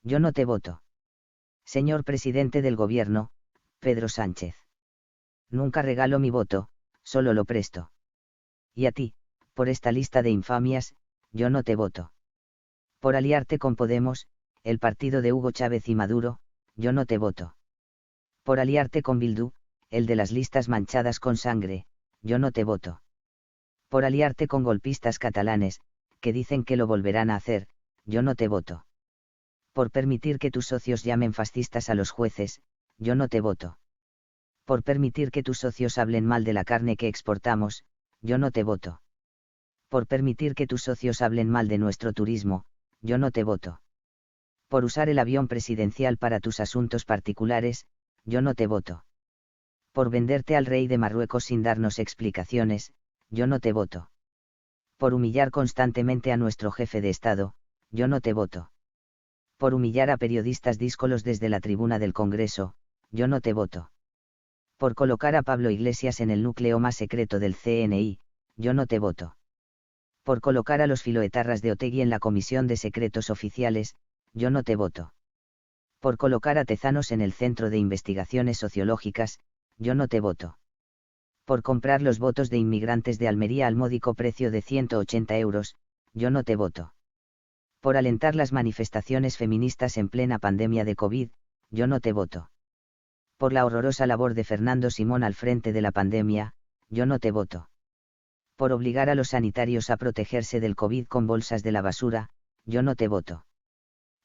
Yo no te voto. Señor presidente del gobierno, Pedro Sánchez. Nunca regalo mi voto, solo lo presto. Y a ti, por esta lista de infamias, yo no te voto. Por aliarte con Podemos, el partido de Hugo Chávez y Maduro, yo no te voto. Por aliarte con Bildu, el de las listas manchadas con sangre, yo no te voto. Por aliarte con golpistas catalanes, que dicen que lo volverán a hacer, yo no te voto. Por permitir que tus socios llamen fascistas a los jueces, yo no te voto. Por permitir que tus socios hablen mal de la carne que exportamos, yo no te voto. Por permitir que tus socios hablen mal de nuestro turismo, yo no te voto. Por usar el avión presidencial para tus asuntos particulares, yo no te voto. Por venderte al rey de Marruecos sin darnos explicaciones, yo no te voto. Por humillar constantemente a nuestro jefe de Estado, yo no te voto. Por humillar a periodistas díscolos desde la tribuna del Congreso, yo no te voto. Por colocar a Pablo Iglesias en el núcleo más secreto del CNI, yo no te voto. Por colocar a los filoetarras de Otegi en la Comisión de Secretos Oficiales, yo no te voto. Por colocar a Tezanos en el Centro de Investigaciones Sociológicas, yo no te voto. Por comprar los votos de inmigrantes de Almería al módico precio de 180 euros, yo no te voto. Por alentar las manifestaciones feministas en plena pandemia de COVID, yo no te voto. Por la horrorosa labor de Fernando Simón al frente de la pandemia, yo no te voto. Por obligar a los sanitarios a protegerse del COVID con bolsas de la basura, yo no te voto.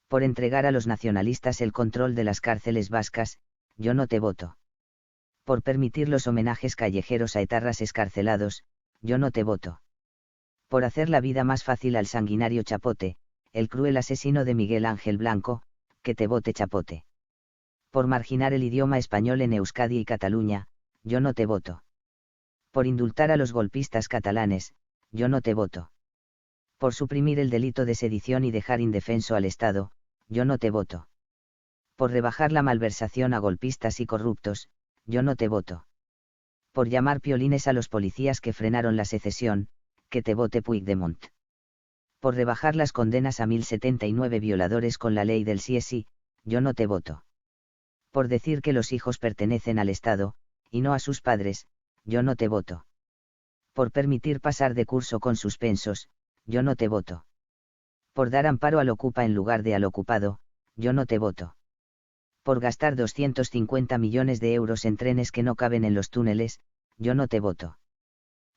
Por entregar a los nacionalistas el control de las cárceles vascas, yo no te voto. Por permitir los homenajes callejeros a etarras escarcelados, yo no te voto. Por hacer la vida más fácil al sanguinario Chapote, el cruel asesino de Miguel Ángel Blanco, que te vote Chapote. Por marginar el idioma español en Euskadi y Cataluña, yo no te voto. Por indultar a los golpistas catalanes, yo no te voto. Por suprimir el delito de sedición y dejar indefenso al Estado, yo no te voto. Por rebajar la malversación a golpistas y corruptos, yo no te voto. Por llamar piolines a los policías que frenaron la secesión, que te vote Puigdemont. Por rebajar las condenas a 1079 violadores con la ley del sí es sí, yo no te voto. Por decir que los hijos pertenecen al Estado, y no a sus padres, yo no te voto. Por permitir pasar de curso con suspensos, yo no te voto. Por dar amparo al ocupa en lugar de al ocupado, yo no te voto. Por gastar 250 millones de euros en trenes que no caben en los túneles, yo no te voto.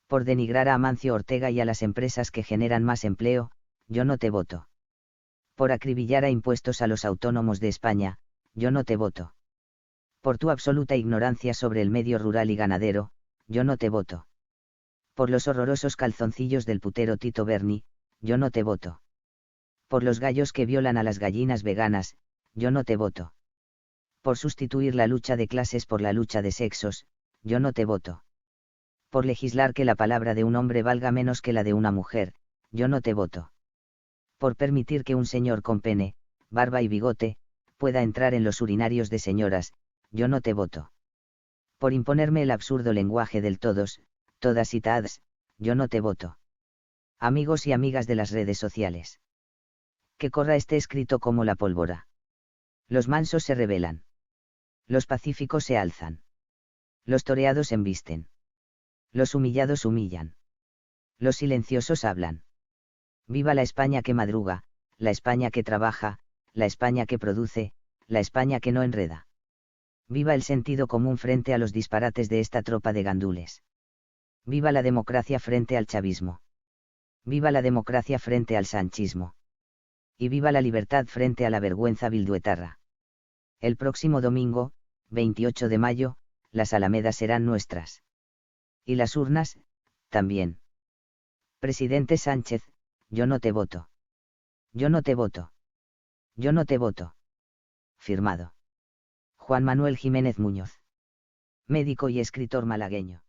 Por denigrar a Amancio Ortega y a las empresas que generan más empleo, yo no te voto. Por acribillar a impuestos a los autónomos de España, yo no te voto. Por tu absoluta ignorancia sobre el medio rural y ganadero, yo no te voto. Por los horrorosos calzoncillos del putero Tito Berni, yo no te voto. Por los gallos que violan a las gallinas veganas, yo no te voto. Por sustituir la lucha de clases por la lucha de sexos, yo no te voto. Por legislar que la palabra de un hombre valga menos que la de una mujer, yo no te voto. Por permitir que un señor con pene, barba y bigote, pueda entrar en los urinarios de señoras, yo no te voto. Por imponerme el absurdo lenguaje del todos, todas y todas, yo no te voto. Amigos y amigas de las redes sociales. Que corra esté escrito como la pólvora. Los mansos se rebelan. Los pacíficos se alzan. Los toreados embisten. Los humillados humillan. Los silenciosos hablan. Viva la España que madruga, la España que trabaja, la España que produce, la España que no enreda. Viva el sentido común frente a los disparates de esta tropa de gandules. Viva la democracia frente al chavismo. Viva la democracia frente al sanchismo. Y viva la libertad frente a la vergüenza bilduetarra. El próximo domingo, 28 de mayo, las alamedas serán nuestras. Y las urnas, también. Presidente Sánchez, yo no te voto. Yo no te voto. Yo no te voto. Firmado. Juan Manuel Jiménez Muñoz. Médico y escritor malagueño.